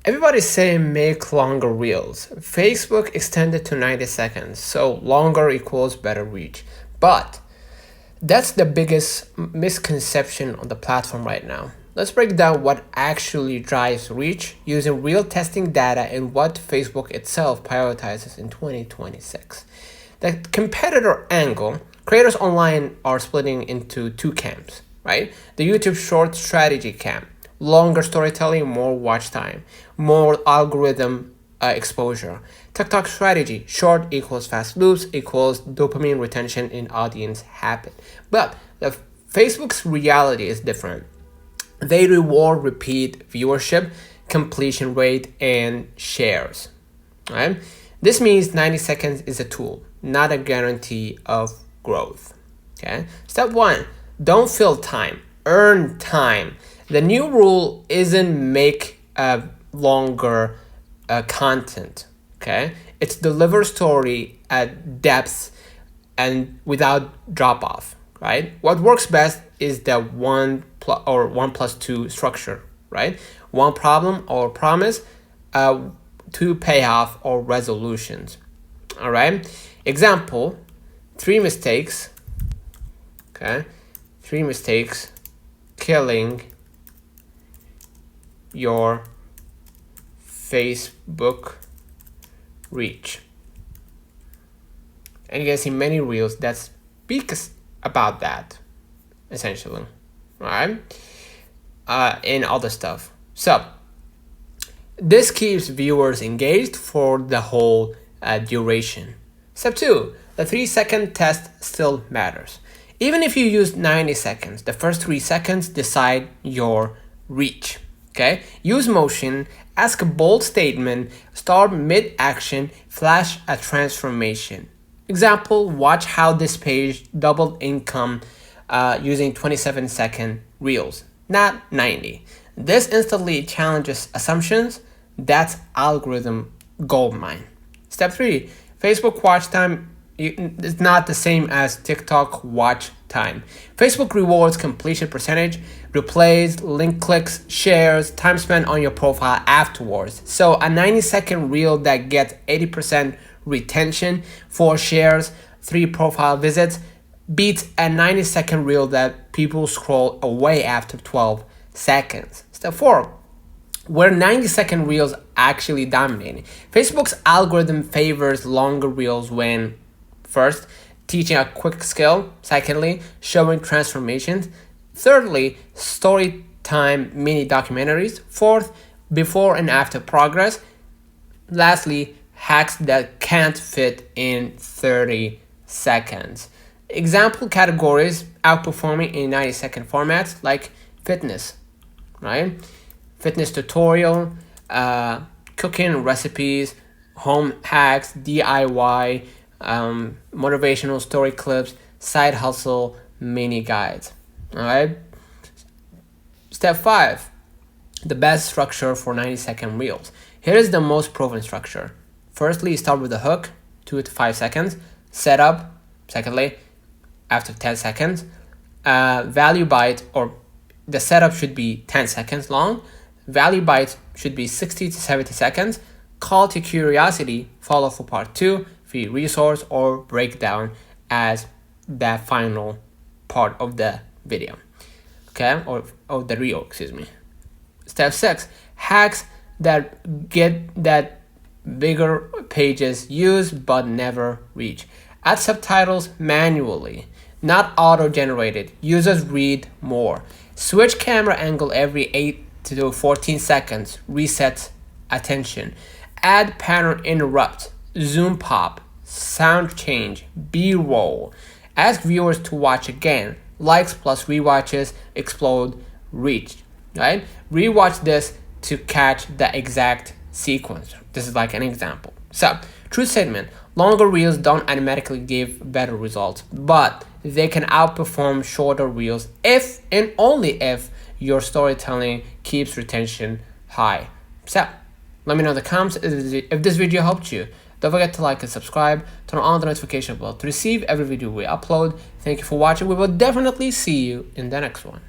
Everybody's saying make longer reels. Facebook extended to 90 seconds, so longer equals better reach. But that's the biggest misconception on the platform right now. Let's break down what actually drives reach using real testing data and what Facebook itself prioritizes in 2026. The competitor angle, creators online are splitting into two camps, right? The YouTube short strategy camp, longer storytelling, more watch time, more algorithm exposure. TikTok strategy, short equals fast loops equals dopamine retention in audience habit. But the Facebook's reality is different. They reward repeat viewership, completion rate, and shares. Right? This means 90 seconds is a tool, not a guarantee of growth. Okay. Step 1, don't fill time, earn time. The new rule isn't make longer content. Okay, it's deliver story at depth and without drop off. Right. What works best is the 1+2 structure. Right. One problem or promise, two payoff or resolutions. All right. Example: 3 mistakes. Okay, 3 mistakes killing your Facebook reach. And you can see many reels that speak about that, essentially, right? And other stuff. So this keeps viewers engaged for the whole duration. Step 2, the 3-second test still matters. Even if you use 90 seconds, the first 3 seconds decide your reach. Okay, use motion, ask a bold statement, start mid-action, flash a transformation. Example, watch how this page doubled income using 27-second reels, not 90. This instantly challenges assumptions. That's algorithm goldmine. Step 3, Facebook watch time is not the same as TikTok watch time. Facebook rewards completion percentage, replays, link clicks, shares, time spent on your profile afterwards. So a 90-second reel that gets 80% retention, 4 shares, 3 profile visits, beats a 90-second reel that people scroll away after 12 seconds. Step 4, where 90-second reels actually dominating. Facebook's algorithm favors longer reels when first, teaching a quick skill. Secondly, showing transformations. Thirdly, story time mini documentaries. Fourth, before and after progress. Lastly, hacks that can't fit in 30 seconds. Example categories outperforming in 90-second formats like fitness, right? Fitness tutorial, cooking recipes, home hacks, DIY, motivational story clips, side hustle, mini guides. All right. Step 5, the best structure for 90-second reels. Here is the most proven structure. Firstly, start with a hook, 2 to 5 seconds. Setup, secondly, after 10 seconds. Value bite, or the setup should be 10 seconds long. Value bite should be 60 to 70 seconds. Call to curiosity, follow for part 2. Free resource or breakdown as the final part of the video, okay, or of the reel, excuse me. Step 6, hacks that get that bigger pages use but never reach. Add subtitles manually, not auto-generated. Users read more. Switch camera angle every 8 to 14 seconds. Reset attention. Add pattern interrupt. Zoom pop, sound change, B-roll. Ask viewers to watch again. Likes plus rewatches explode reach, right? Rewatch this to catch the exact sequence. This is like an example. So, true statement, longer reels don't automatically give better results, but they can outperform shorter reels if and only if your storytelling keeps retention high. So, let me know in the comments if this video helped you. Don't forget to like and subscribe, turn on the notification bell to receive every video we upload. Thank you for watching. We will definitely see you in the next one.